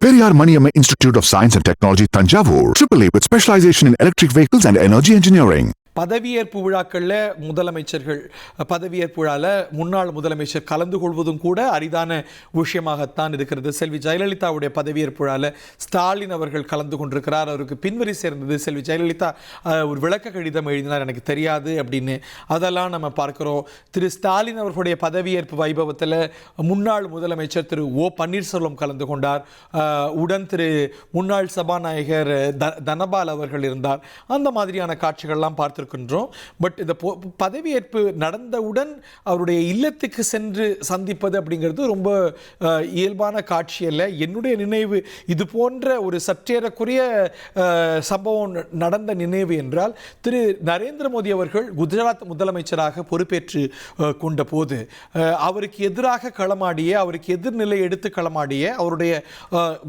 Periyar Maniamma Institute of Science and Technology, Tanjavur, AAA with specialization in electric vehicles and energy engineering. பதவியேற்பு விழாக்களில் முதலமைச்சர்கள் பதவியேற்பு விழாவில் முன்னாள் முதலமைச்சர் கலந்து கொள்வதும் கூட அரிதான விஷயமாகத்தான் இருக்கிறது. செல்வி ஜெயலலிதாவுடைய பதவியேற்பு விழாவில் ஸ்டாலின் அவர்கள் கலந்து கொண்டிருக்கிறார். அவருக்கு பின்வரி சேர்ந்தது. செல்வி ஜெயலலிதா ஒரு விளக்க கடிதம் எழுதினார், எனக்கு தெரியாது அப்படின்னு. அதெல்லாம் நம்ம பார்க்குறோம். திரு ஸ்டாலின் அவர்களுடைய பதவியேற்பு வைபவத்தில் முன்னாள் முதலமைச்சர் திரு ஓ பன்னீர்செல்வம் கலந்து கொண்டார். உடன் திரு முன்னாள் சபாநாயகர் தனபால் அவர்கள் இருந்தார். அந்த மாதிரியான காட்சிகள்லாம் பார்த்து பட் இந்த பதவியேற்பு நடந்தவுடன் அவருடைய இல்லத்துக்கு சென்று சந்திப்பது அப்படிங்கிறது ரொம்ப இயல்பான காட்சி அல்ல. என்னுடைய நினைவு இது போன்ற ஒரு சற்றேறக்குரிய சம்பவம் நடந்த நினைவு என்றால் திரு நரேந்திர மோடி அவர்கள் குஜராத் முதலமைச்சராக பொறுப்பேற்று கொண்ட போது அவருக்கு எதிராக களமாடிய, அவருக்கு எதிர்நிலை எடுத்து களமாடிய அவருடைய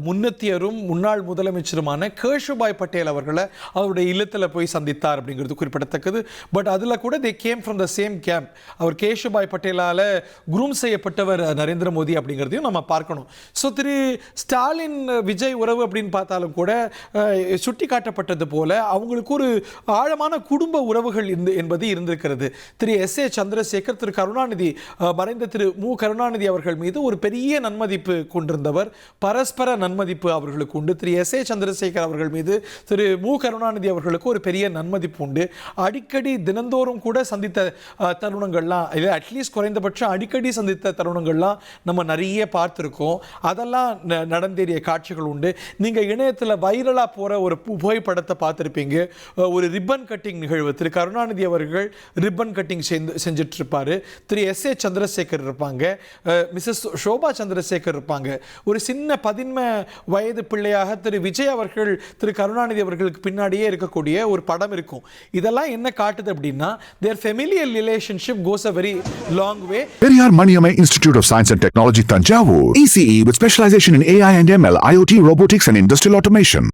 முன்னத்தியரும் முன்னாள் முதலமைச்சருமான கேஷுபாய் பட்டேல் அவர்களை அவருடைய இல்லத்தில் போய் சந்தித்தார் அப்படிங்கிறது குறிப்பிட்ட பட் அதுல கூட they came from the same camp. அவர் கேஷுபாய் பட்டேலால குரூம் செய்யப்பட்டவர் நரேந்திர மோடி அப்படிங்கிறதையும் நம்ம பார்க்கணும். ஸோ திரு ஸ்டாலின் விஜய் உறவு அப்படின்னு பார்த்தாலும் கூட சுட்டி காட்டப்பட்டது போல அவங்களுக்கு ஒரு ஆழமான குடும்ப உறவுகள் என்பது இருந்திருக்கிறது. திரு S.A. சந்திரசேகர், திரு கருணாநிதி, மறைந்த திரு மு கருணாநிதி அவர்கள் மீது ஒரு பெரிய நன்மதிப்பு கொண்டிருந்தவர். பரஸ்பர நன்மதிப்பு அவர்களுக்கு உண்டு. திரு S.A. சந்திரசேகர் அவர்கள் மீது திரு மு கருணாநிதி அவர்களுக்கு ஒரு பெரிய நன்மதிப்பு உண்டு. அடிக்கடி தினந்தோறும் கூட சந்தித்த தருணங்கள்லாம், இல்லை அட்லீஸ்ட் குறைந்தபட்சம் அடிக்கடி சந்தித்த தருணங்கள்லாம் நம்ம நிறைய பார்த்துருக்கோம். அதெல்லாம் நடந்தேறிய காட்சிகள் உண்டு. நீங்கள் இணையத்தில் வைரலாக போகிற ஒரு புகைப்படத்தை பார்த்துருப்பீங்க. ஒரு ரிப்பன் கட்டிங் நிகழ்வு. திரு கருணாநிதி அவர்கள் ரிப்பன் கட்டிங் செஞ்சுட்டு இருப்பார். திரு S.A. சந்திரசேகர் இருப்பாங்க, மிஸ்ஸஸ் சோபா சந்திரசேகர் இருப்பாங்க. ஒரு சின்ன 11 வயது பிள்ளையாக திரு விஜய் அவர்கள் திரு கருணாநிதி அவர்களுக்கு பின்னாடியே இருக்கக்கூடிய ஒரு படம் இருக்கும். இதெல்லாம் என்ன காட்டுது அப்படின்னா their familial relationship goes a very long way. Periyar Maniamma Institute of Science and Technology, Tanjavur, ECE with specialization in AI and ML, IoT, robotics and industrial automation.